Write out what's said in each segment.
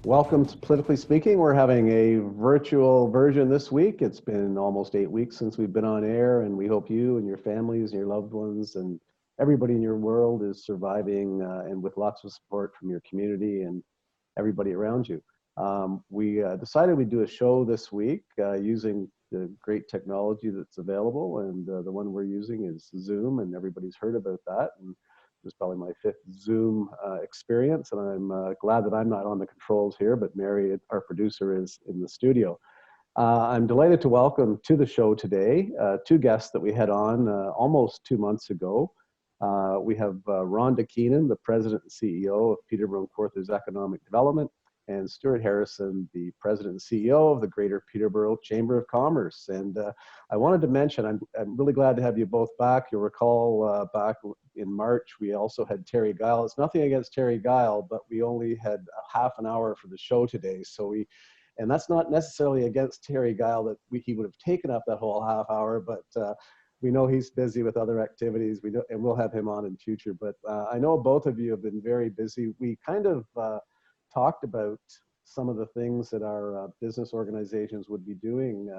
Welcome to Politically Speaking. We're having a virtual version this week. It's been almost 8 weeks since we've been on air, and we hope you and your families and your loved ones and everybody in your world is surviving and with lots of support from your community and everybody around you. We decided we'd do a show this week using the great technology that's available, and the one we're using is Zoom, and everybody's heard about that. And this is probably my fifth Zoom experience, and I'm glad that I'm not on the controls here, but Mary, our producer, is in the studio. I'm delighted to welcome to the show today two guests that we had on almost 2 months ago. We have Rhonda Keenan, the President and CEO of Peterborough-Lindsay Economic Development, and Stuart Harrison, the President and CEO of the Greater Peterborough Chamber of Commerce. And I wanted to mention, I'm really glad to have you both back. You'll recall back in March, we also had Terry Gile. It's nothing against Terry Gile, but we only had a half an hour for the show today. And that's not necessarily against Terry Gile that he would have taken up that whole half hour, but we know he's busy with other activities. And we'll have him on in future. But I know both of you have been very busy. We kind of talked about some of the things that our business organizations would be doing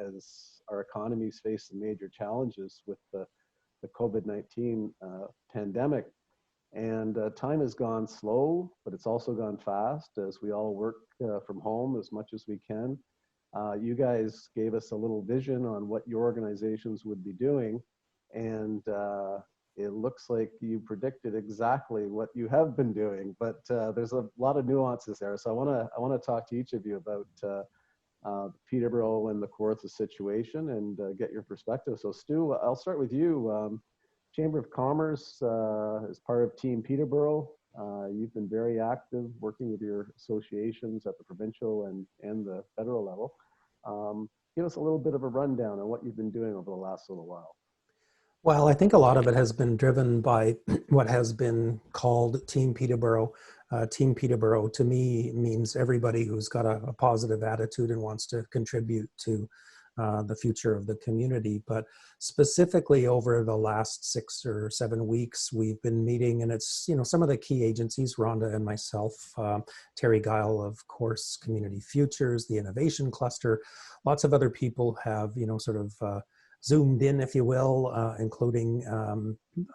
as our economies face some major challenges with the COVID-19 pandemic. And time has gone slow, but it's also gone fast as we all work from home as much as we can. You guys gave us a little vision on what your organizations would be doing, and it looks like you predicted exactly what you have been doing, but there's a lot of nuances there. So I want to talk to each of you about Peterborough and the Kawartha situation and get your perspective. So Stu, I'll start with you. Chamber of Commerce is part of Team Peterborough. You've been very active working with your associations at the provincial and the federal level. Give us a little bit of a rundown on what you've been doing over the last little while. Well, I think a lot of it has been driven by what has been called Team Peterborough. Team Peterborough to me means everybody who's got a positive attitude and wants to contribute to the future of the community. But specifically over the last 6 or 7 weeks, we've been meeting, and it's, some of the key agencies, Rhonda and myself, Terry Gile, of course, Community Futures, the Innovation Cluster, lots of other people have, sort of zoomed in, if you will, including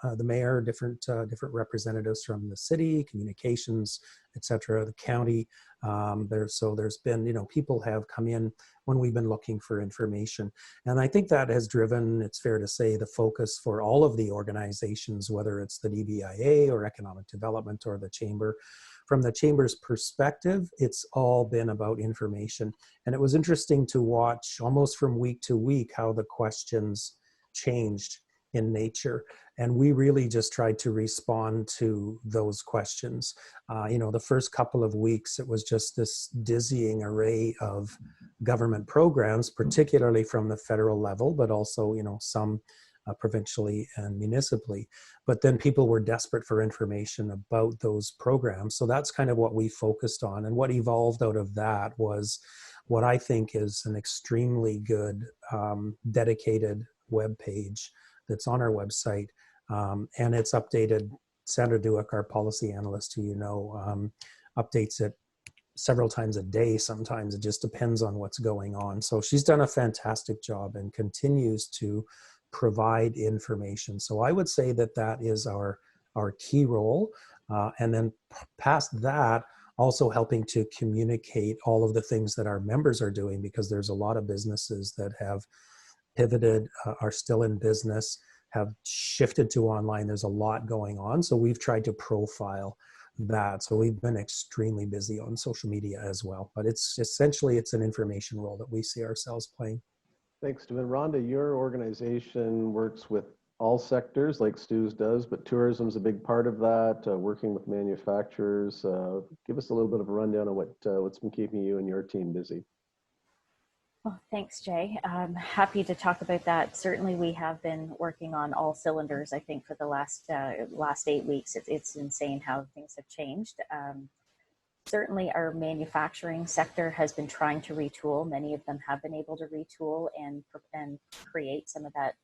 the mayor, different representatives from the city, communications, etc., the county. There's been, people have come in when we've been looking for information. And I think that has driven, it's fair to say, the focus for all of the organizations, whether it's the DBIA or Economic Development or the Chamber. From the Chamber's perspective, it's all been about information. And it was interesting to watch almost from week to week how the questions changed in nature. And we really just tried to respond to those questions. The first couple of weeks, it was just this dizzying array of government programs, particularly from the federal level, but also, some provincially and municipally. But then people were desperate for information about those programs. So that's kind of what we focused on. And what evolved out of that was what I think is an extremely good dedicated web page that's on our website. And it's updated. Sandra Duick, our policy analyst, who updates it several times a day. Sometimes it just depends on what's going on. So she's done a fantastic job and continues to provide information. So I would say that is our key role. And then past that, also helping to communicate all of the things that our members are doing, because there's a lot of businesses that have pivoted, are still in business, have shifted to online. There's a lot going on. So we've tried to profile that. So we've been extremely busy on social media as well. But it's essentially, it's an information role that we see ourselves playing. Thanks, Stu. And Rhonda, your organization works with all sectors like Stu's does, but tourism's a big part of that, working with manufacturers. Give us a little bit of a rundown on what's been keeping you and your team busy. Well, thanks, Jay. I'm happy to talk about that. Certainly, we have been working on all cylinders, I think, for the last 8 weeks. It's insane how things have changed. Certainly, our manufacturing sector has been trying to retool. Many of them have been able to retool and create some of that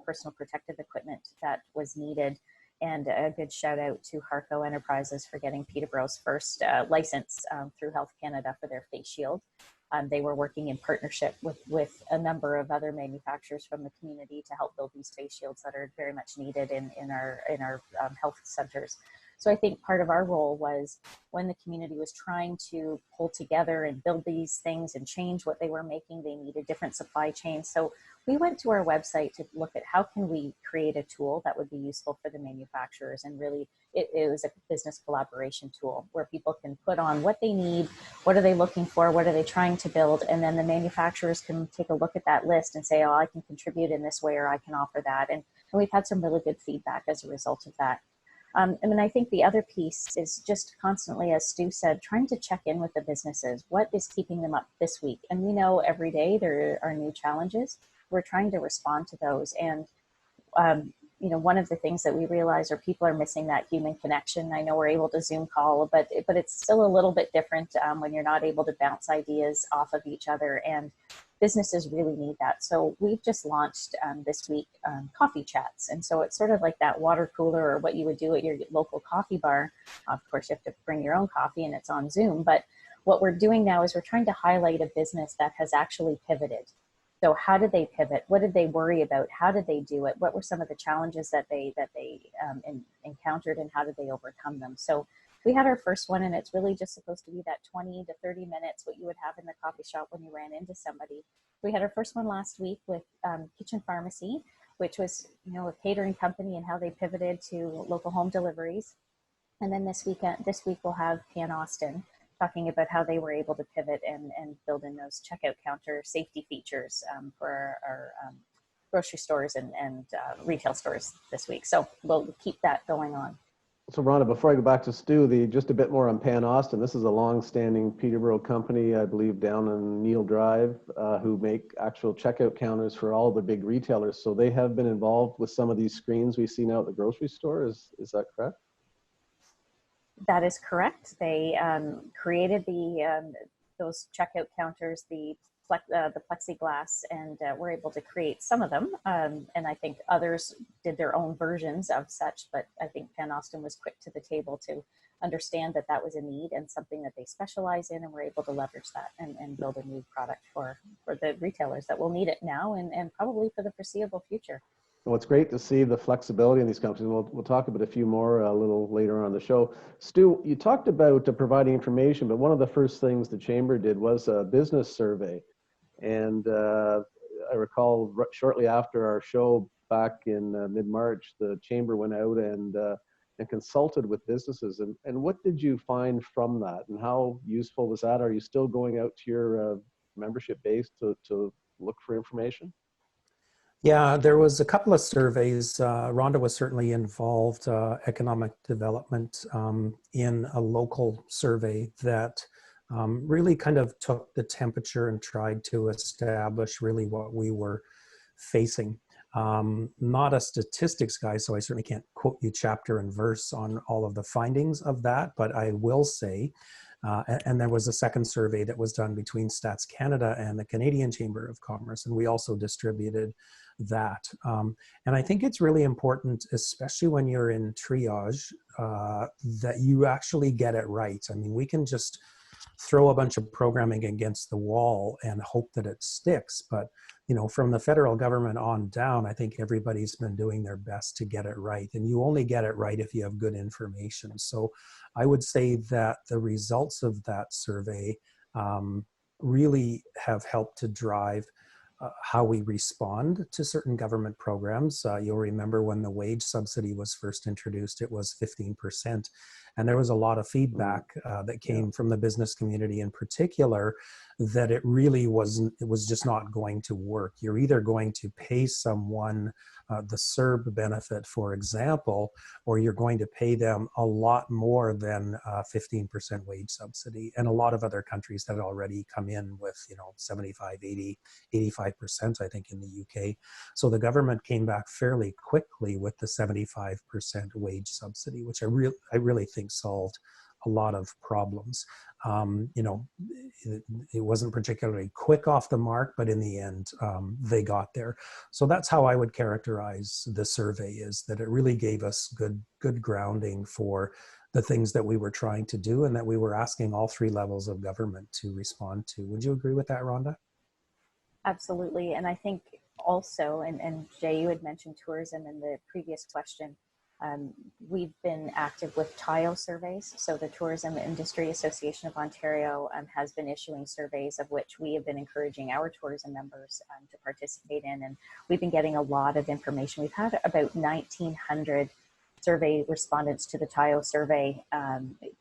personal protective equipment that was needed And a good shout out to Harco Enterprises for getting Peterborough's first license through Health Canada for their face shield. They were working in partnership with a number of other manufacturers from the community to help build these face shields that are very much needed in our health centers. So I think part of our role was when the community was trying to pull together and build these things and change what they were making, they needed different supply chains. So we went to our website to look at how can we create a tool that would be useful for the manufacturers. And really, it was a business collaboration tool where people can put on what they need, what are they looking for, what are they trying to build, and then the manufacturers can take a look at that list and say, oh, I can contribute in this way, or I can offer that. And we've had some really good feedback as a result of that. And then I think the other piece is just constantly, as Stu said, trying to check in with the businesses. What is keeping them up this week? And we know every day there are new challenges. We're trying to respond to those. And, one of the things that we realize are people are missing that human connection. I know we're able to Zoom call, but it's still a little bit different when you're not able to bounce ideas off of each other. And businesses really need that. So we've just launched this week coffee chats. And so it's sort of like that water cooler or what you would do at your local coffee bar. Of course, you have to bring your own coffee and it's on Zoom. But what we're doing now is we're trying to highlight a business that has actually pivoted. So how did they pivot? What did they worry about? How did they do it? What were some of the challenges that they encountered, and how did they overcome them? So we had our first one, and it's really just supposed to be that 20 to 30 minutes, what you would have in the coffee shop when you ran into somebody. We had our first one last week with Kitchen Pharmacy, which was, a catering company and how they pivoted to local home deliveries. And then this week we'll have Pan Austin talking about how they were able to pivot and build in those checkout counter safety features for our grocery stores and retail stores this week. So we'll keep that going on. So Rhonda, before I go back to Stu, just a bit more on Pan Austin. This is a long-standing Peterborough company, I believe, down on Neil Drive, who make actual checkout counters for all the big retailers. So they have been involved with some of these screens we see now at the grocery store. Is that correct? That is correct. They created those checkout counters, the plexiglass, and were able to create some of them. And I think others did their own versions of such, but I think Pan Austin was quick to the table to understand that that was a need and something that they specialize in, and were able to leverage that and build a new product for the retailers that will need it now and probably for the foreseeable future. Well, it's great to see the flexibility in these companies. We'll talk about a few more a little later on the show. Stu, you talked about providing information, but one of the first things the Chamber did was a business survey. And I recall shortly after our show back in mid-March, the Chamber went out and consulted with businesses. And what did you find from that? And how useful was that? Are you still going out to your membership base to look for information? Yeah, there was a couple of surveys. Rhonda was certainly involved, economic development, in a local survey that really kind of took the temperature and tried to establish really what we were facing. Not a statistics guy, so I certainly can't quote you chapter and verse on all of the findings of that, but I will say, and there was a second survey that was done between Stats Canada and the Canadian Chamber of Commerce, and we also distributed that. And I think it's really important, especially when you're in triage, that you actually get it right. I mean, we can just throw a bunch of programming against the wall and hope that it sticks. But, from the federal government on down, I think everybody's been doing their best to get it right. And you only get it right if you have good information. So I would say that the results of that survey really have helped to drive how we respond to certain government programs. You'll remember when the wage subsidy was first introduced, it was 15%. And there was a lot of feedback that came from the business community in particular, that it was just not going to work. You're either going to pay someone the CERB benefit, for example, or you're going to pay them a lot more than 15% wage subsidy. And a lot of other countries had already come in with, 75, 80, 85%, I think, in the UK. So the government came back fairly quickly with the 75% wage subsidy, which I really think solved lot of problems. You know, it wasn't particularly quick off the mark, but in the end, they got there. So that's how I would characterize the survey, is that it really gave us good grounding for the things that we were trying to do and that we were asking all three levels of government to respond to. Would you agree with that, Rhonda? Absolutely. And I think also, and Jay, you had mentioned tourism in the previous question. We've been active with TIO surveys. So the Tourism Industry Association of Ontario has been issuing surveys, of which we have been encouraging our tourism members to participate in. And we've been getting a lot of information. We've had about 1,900 survey respondents to the TIO survey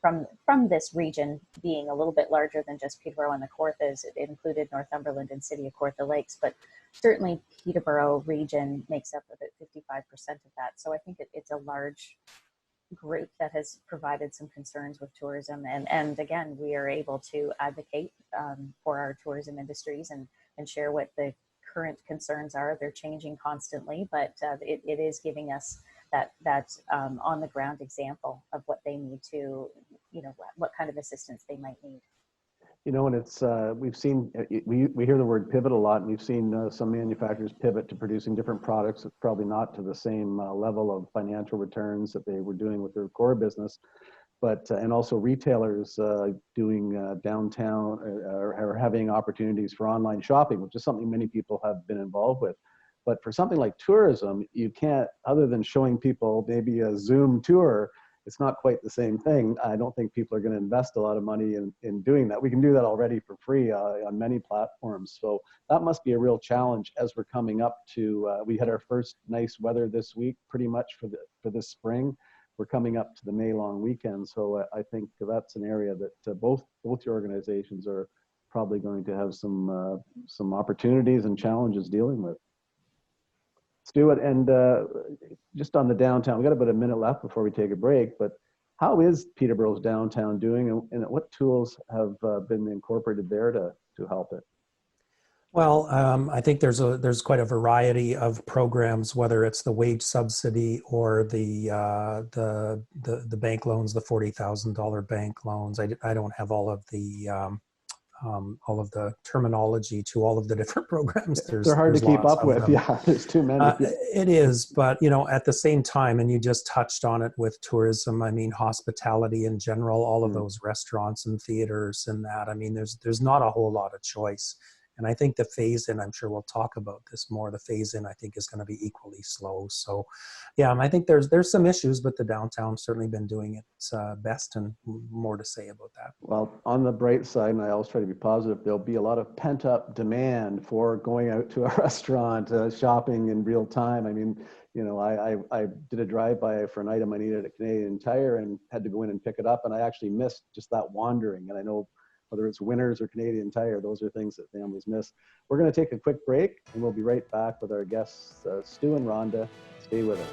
from this region, being a little bit larger than just Peterborough and the Kawarthas. It included Northumberland and City of Kawartha Lakes, but certainly Peterborough region makes up about 55% of that. So I think it's a large group that has provided some concerns with tourism. And again, we are able to advocate for our tourism industries and share what the current concerns are. They're changing constantly, but it is giving us that on the ground example of what they need to, you know, what kind of assistance they might need. You know, and it's we've seen we hear the word pivot a lot, and we've seen some manufacturers pivot to producing different products. It's probably not to the same level of financial returns that they were doing with their core business, but and also retailers doing downtown or having opportunities for online shopping, which is something many people have been involved with. But for something like tourism, you can't, other than showing people maybe a Zoom tour, it's not quite the same thing. I don't think people are going to invest a lot of money in doing that. We can do that already for free on many platforms. So that must be a real challenge as we're coming up to, we had our first nice weather this week, pretty much for this spring. We're coming up to the May long weekend. So I think that's an area that both your organizations are probably going to have some opportunities and challenges dealing with. Let's do it. And just on the downtown, we've got about a minute left before we take a break, but how is Peterborough's downtown doing, and what tools have been incorporated there to help it? Well, I think there's quite a variety of programs, whether it's the wage subsidy or the bank loans, the $40,000 bank loans. I don't have all of the terminology to all of the different programs. They're hard to keep up with. Yeah, there's too many. It is, but you know, at the same time, and you just touched on it with tourism. I mean, hospitality in general, all of those restaurants and theaters and that. I mean, there's not a whole lot of choice. And I think the phase in, I'm sure we'll talk about this more, the phase in I think is going to be equally slow. So yeah, I think there's some issues, but the downtown's certainly been doing its best, and more to say about that. Well, on the bright side, and I always try to be positive, there'll be a lot of pent up demand for going out to a restaurant, shopping in real time. I mean, you know, I did a drive-by for an item I needed at Canadian Tire and had to go in and pick it up, and I actually missed just that wandering. And I know whether it's Winners or Canadian Tire, those are things that families miss. We're going to take a quick break, and we'll be right back with our guests, Stu and Rhonda. Stay with us.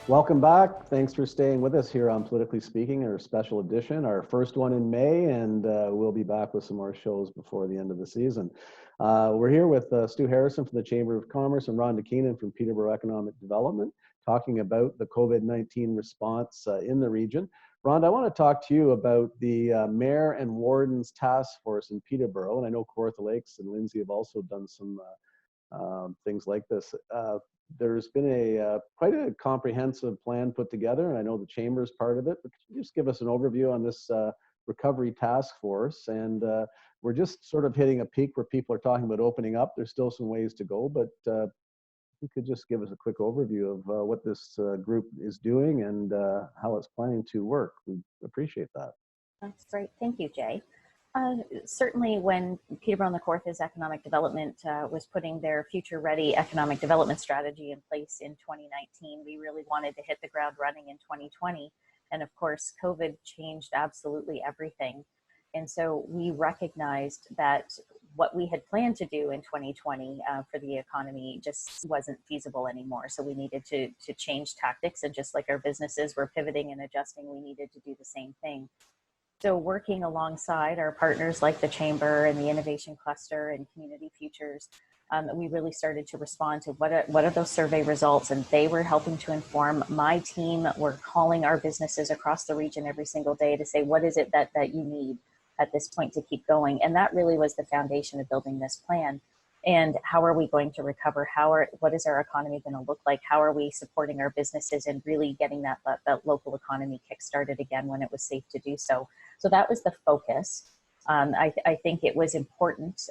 Welcome back. Thanks for staying with us here on Politically Speaking, our special edition, our first one in May, and we'll be back with some more shows before the end of the season. We're here with Stu Harrison from the Chamber of Commerce and Rhonda Keenan from Peterborough Economic Development, talking about the COVID-19 response in the region. Rhonda, I want to talk to you about the Mayor and Warden's Task Force in Peterborough, and I know Kawartha Lakes and Lindsay have also done some things like this. There's been quite a comprehensive plan put together, and I know the Chamber's part of it, but could you just give us an overview on this recovery task force? And we're just sort of hitting a peak where people are talking about opening up. There's still some ways to go, but you could just give us a quick overview of what this group is doing and how it's planning to work. We appreciate that. That's great. Thank you, Jay. Certainly when Peterborough and the Kawarthas Economic Development was putting their future-ready economic development strategy in place in 2019, we really wanted to hit the ground running in 2020. And of course, COVID changed absolutely everything. And so we recognized that what we had planned to do in 2020 for the economy just wasn't feasible anymore. So we needed to change tactics, and just like our businesses were pivoting and adjusting, we needed to do the same thing. So working alongside our partners like the Chamber and the Innovation Cluster and Community Futures, we really started to respond to what are those survey results, and they were helping to inform my team. We're calling our businesses across the region every single day to say, what is it that you need at this point to keep going? And that really was the foundation of building this plan. And how are we going to recover? What is our economy going to look like? How are we supporting our businesses and really getting that local economy kickstarted again when it was safe to do so? So that was the focus. I think it was important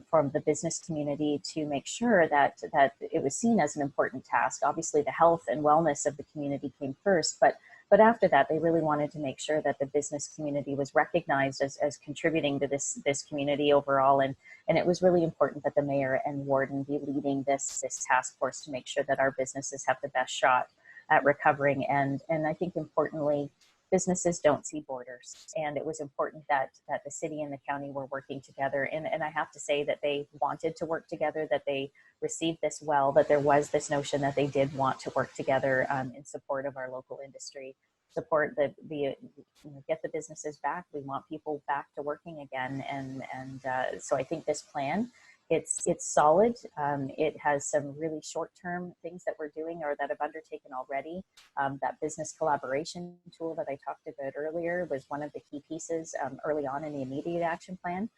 from the business community to make sure that it was seen as an important task. Obviously, the health and wellness of the community came first, but after that, they really wanted to make sure that the business community was recognized as contributing to this community overall. And it was really important that the mayor and warden be leading this task force to make sure that our businesses have the best shot at recovering. And I think importantly, businesses don't see borders. And it was important that the city and the county were working together. And I have to say that they wanted to work together, that they received this well, that there was this notion that they did want to work together in support of our local industry, support get the businesses back. We want people back to working again. And so I think this plan, it's solid. It has some really short-term things that we're doing or that I've undertaken already. That business collaboration tool that I talked about earlier was one of the key pieces early on in the immediate action plan.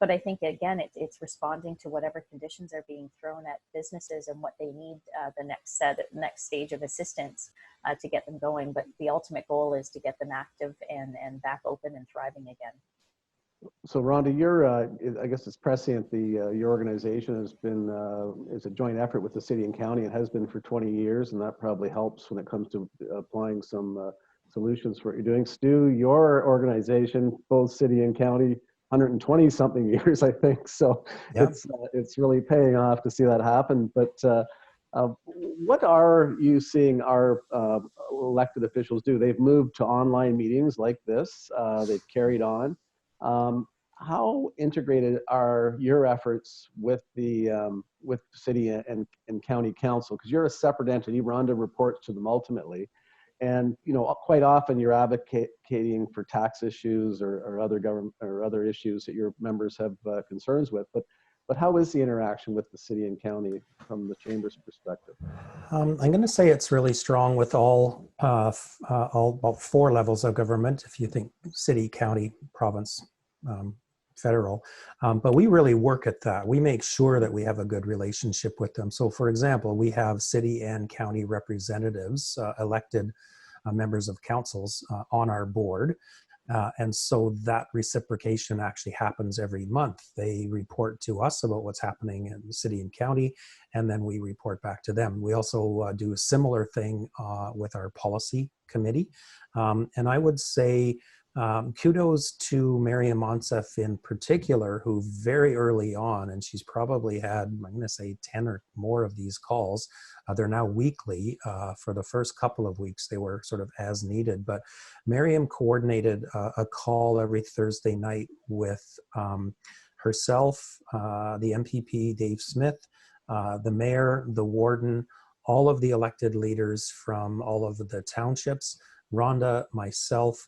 But I think, again, it's responding to whatever conditions are being thrown at businesses and what they need the next stage of assistance to get them going. But the ultimate goal is to get them active and back open and thriving again. So Rhonda, you're, I guess it's prescient, your organization has been, is a joint effort with the city and county and has been for 20 years, and that probably helps when it comes to applying some solutions for what you're doing. Stu, your organization, both city and county, 120 something years, I think. So yeah. It's really paying off to see that happen. But what are you seeing our elected officials do? They've moved to online meetings like this. They've carried on. How integrated are your efforts with the city and county council? Because you're a separate entity. Rhonda reports to them ultimately, and quite often you're advocating for tax issues or other government or other issues that your members have concerns with. But how is the interaction with the city and county from the chamber's perspective? I'm going to say it's really strong with all about 4 levels of government, if you think city, county, province, federal. But we really work at that. We make sure that we have a good relationship with them. So for example, we have city and county representatives, elected members of councils on our board. And so that reciprocation actually happens every month. They report to us about what's happening in the city and county, and then we report back to them. We also do a similar thing with our policy committee. And I would say kudos to Miriam Monsef in particular, who very early on, and she's probably had, I'm going to say 10 or more of these calls. They're now weekly. For the first couple of weeks, they were sort of as needed. But Miriam coordinated a call every Thursday night with herself, the MPP, Dave Smith, the mayor, the warden, all of the elected leaders from all of the townships, Rhonda, myself,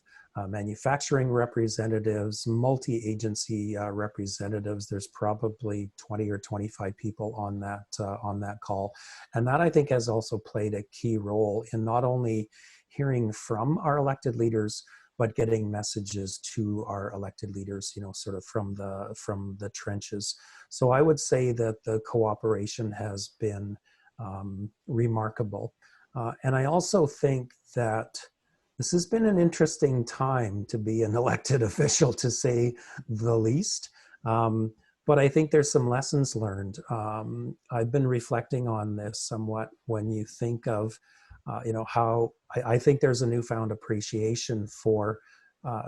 manufacturing representatives, multi-agency representatives. There's probably 20 or 25 people on that call. And that, I think, has also played a key role in not only hearing from our elected leaders, but getting messages to our elected leaders, sort of from the trenches. So I would say that the cooperation has been remarkable. And I also think that this has been an interesting time to be an elected official, to say the least. But I think there's some lessons learned. I've been reflecting on this somewhat when you think of, how I think there's a newfound appreciation for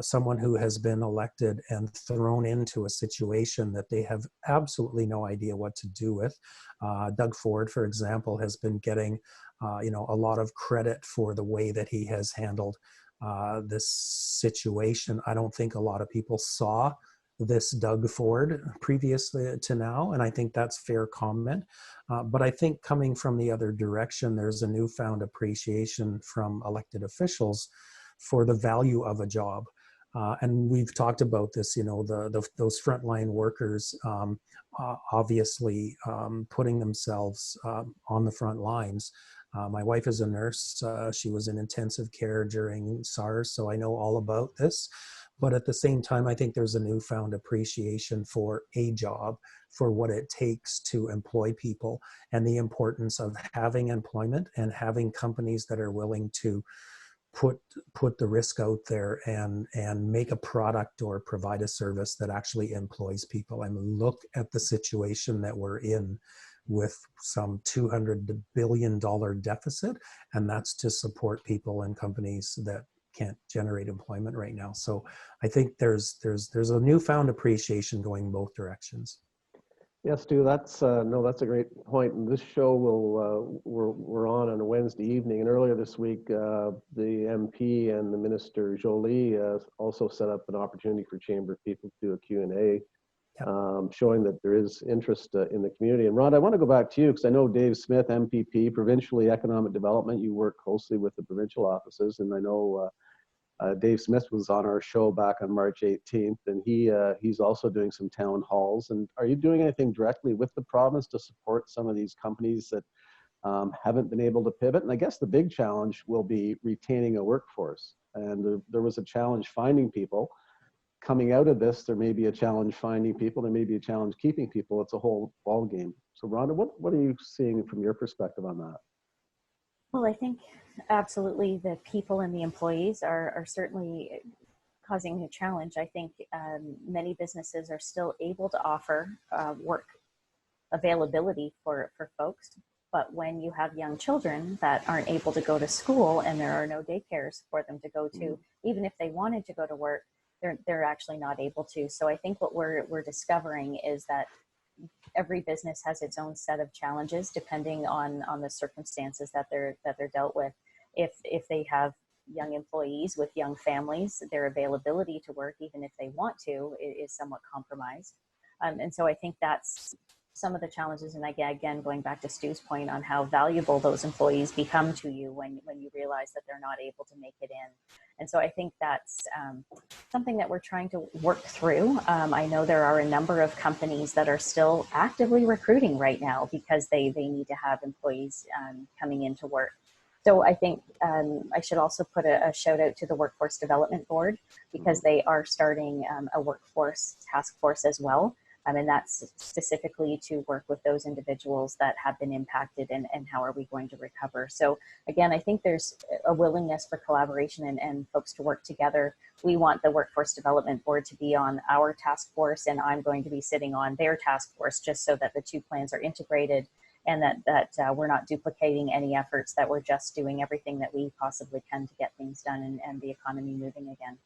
someone who has been elected and thrown into a situation that they have absolutely no idea what to do with. Doug Ford, for example, has been getting a lot of credit for the way that he has handled this situation. I don't think a lot of people saw this Doug Ford previously to now, and I think that's fair comment. But I think coming from the other direction, there's a newfound appreciation from elected officials for the value of a job. And we've talked about this, you know, those frontline workers obviously putting themselves on the front lines. My wife is a nurse. She was in intensive care during SARS, so I know all about this. But at the same time, I think there's a newfound appreciation for a job, for what it takes to employ people, and the importance of having employment and having companies that are willing to put the risk out there and make a product or provide a service that actually employs people. I mean, look at the situation that we're in with some $200 billion deficit, and that's to support people and companies that can't generate employment right now. So I think there's a newfound appreciation going both directions. Yes, Stu, that's no, that's a great point. And this show will we're on a Wednesday evening, and earlier this week, the MP and the Minister Jolie also set up an opportunity for Chamber people to do a Q&A, showing that there is interest in the community. And Ron, I want to go back to you because I know Dave Smith, MPP, Provincially Economic Development. You work closely with the provincial offices, and I know Dave Smith was on our show back on March 18th, and he's also doing some town halls. And are you doing anything directly with the province to support some of these companies that haven't been able to pivot? And I guess the big challenge will be retaining a workforce. And there was a challenge finding people. Coming out of this, there may be a challenge finding people. There may be a challenge keeping people. It's a whole ball game. So Rhonda, what are you seeing from your perspective on that? Well, I think absolutely the people and the employees are certainly causing a challenge. I think many businesses are still able to offer work availability for folks, but when you have young children that aren't able to go to school and there are no daycares for them to go to, even if they wanted to go to work, they're actually not able to. So I think what we're discovering is that every business has its own set of challenges depending on the circumstances that they're dealt with. If they have young employees with young families, their availability to work, even if they want to, is somewhat compromised. And so I think that's some of the challenges. And again, going back to Stu's point on how valuable those employees become to you when you realize that they're not able to make it in. And so I think that's something that we're trying to work through. I know there are a number of companies that are still actively recruiting right now because they need to have employees coming into work. So I think I should also put a shout out to the Workforce Development Board because they are starting a workforce task force as well. And that's specifically to work with those individuals that have been impacted and how are we going to recover. So again, I think there's a willingness for collaboration and folks to work together. We want the Workforce Development Board to be on our task force, and I'm going to be sitting on their task force just so that the two plans are integrated and that we're not duplicating any efforts, that we're just doing everything that we possibly can to get things done and the economy moving again.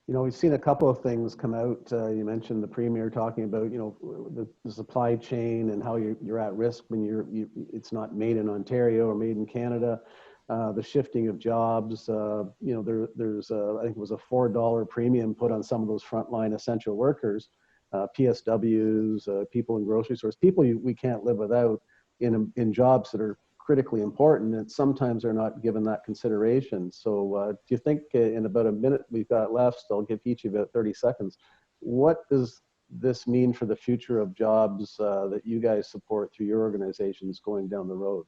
You know, we've seen a couple of things come out. You mentioned the Premier talking about, you know, the supply chain and how you're at risk when it's not made in Ontario or made in Canada. The shifting of jobs. You know, there's I think it was a $4 premium put on some of those frontline essential workers, PSWs, people in grocery stores, people we can't live without in jobs that are critically important, and sometimes they're not given that consideration. So do you think in about a minute we've got left, I'll give each of you about 30 seconds, what does this mean for the future of jobs that you guys support through your organizations going down the road?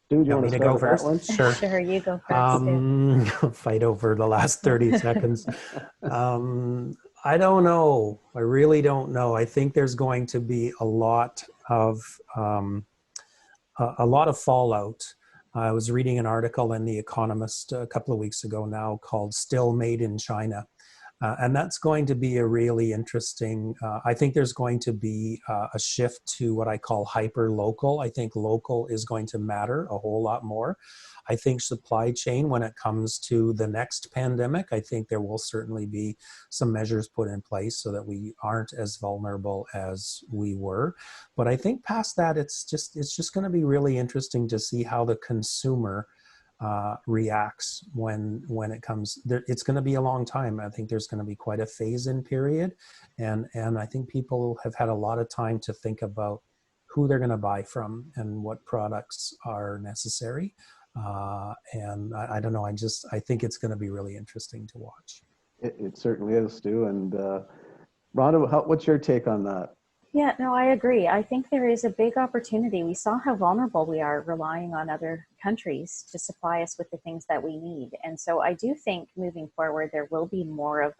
Stu, do you want to go start with first? that one? Sure. Sure, you go first. Fight over the last 30 seconds. I don't know. I really don't know. I think there's going to be a lot of fallout. I was reading an article in The Economist a couple of weeks ago now called "Still Made in China." And that's going to be a really interesting, I think there's going to be a shift to what I call hyper-local. I think local is going to matter a whole lot more. I think supply chain, when it comes to the next pandemic, I think there will certainly be some measures put in place so that we aren't as vulnerable as we were. But I think past that, it's just going to be really interesting to see how the consumer reacts when it comes there. It's going to be a long time. I think there's going to be quite a phase-in period, and I think people have had a lot of time to think about who they're going to buy from and what products are necessary. And I don't know, I think it's going to be really interesting to watch. It certainly is, Stu. And Rhonda, what's your take on that? Yeah, no, I agree. I think there is a big opportunity. We saw how vulnerable we are relying on other countries to supply us with the things that we need. And so I do think moving forward, there will be more of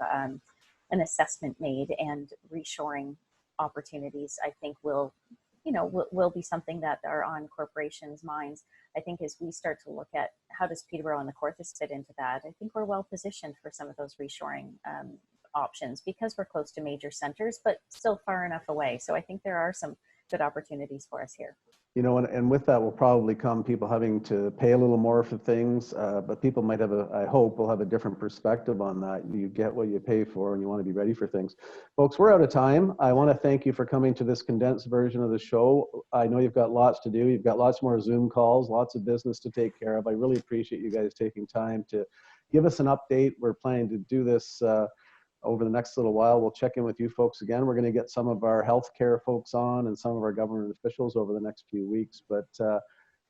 an assessment made, and reshoring opportunities, I think will be something that are on corporations' minds. I think as we start to look at how does Peterborough and the Kawarthas fit into that, I think we're well positioned for some of those reshoring options because we're close to major centers, but still far enough away. So I think there are some good opportunities for us here. You know, and with that will probably come people having to pay a little more for things, but people might have I hope will have a different perspective on that. You get what you pay for, and you want to be ready for things. Folks, we're out of time. I want to thank you for coming to this condensed version of the show. I know you've got lots to do. You've got lots more Zoom calls, lots of business to take care of. I really appreciate you guys taking time to give us an update. We're planning to do this over the next little while. We'll check in with you folks again. We're going to get some of our healthcare folks on and some of our government officials over the next few weeks, but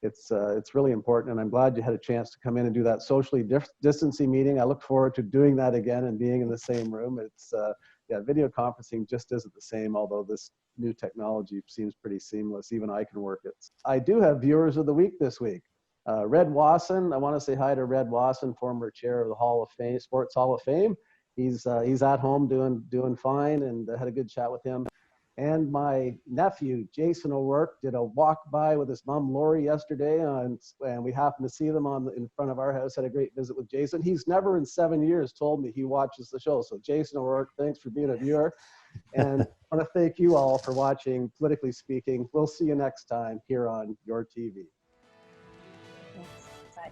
it's really important, and I'm glad you had a chance to come in and do that socially distancing meeting. I look forward to doing that again and being in the same room. It's yeah, video conferencing just isn't the same, although this new technology seems pretty seamless. Even I can work it. I do have viewers of the week this week. Red Wasson, I want to say hi to Red Wasson, former chair of the Hall of Fame, Sports Hall of Fame. He's at home doing fine, and had a good chat with him. And my nephew, Jason O'Rourke, did a walk by with his mom, Lori, yesterday, and we happened to see them in front of our house, had a great visit with Jason. He's never in 7 years told me he watches the show. So Jason O'Rourke, thanks for being a viewer. And I want to thank you all for watching Politically Speaking. We'll see you next time here on your TV. Thanks. Bye.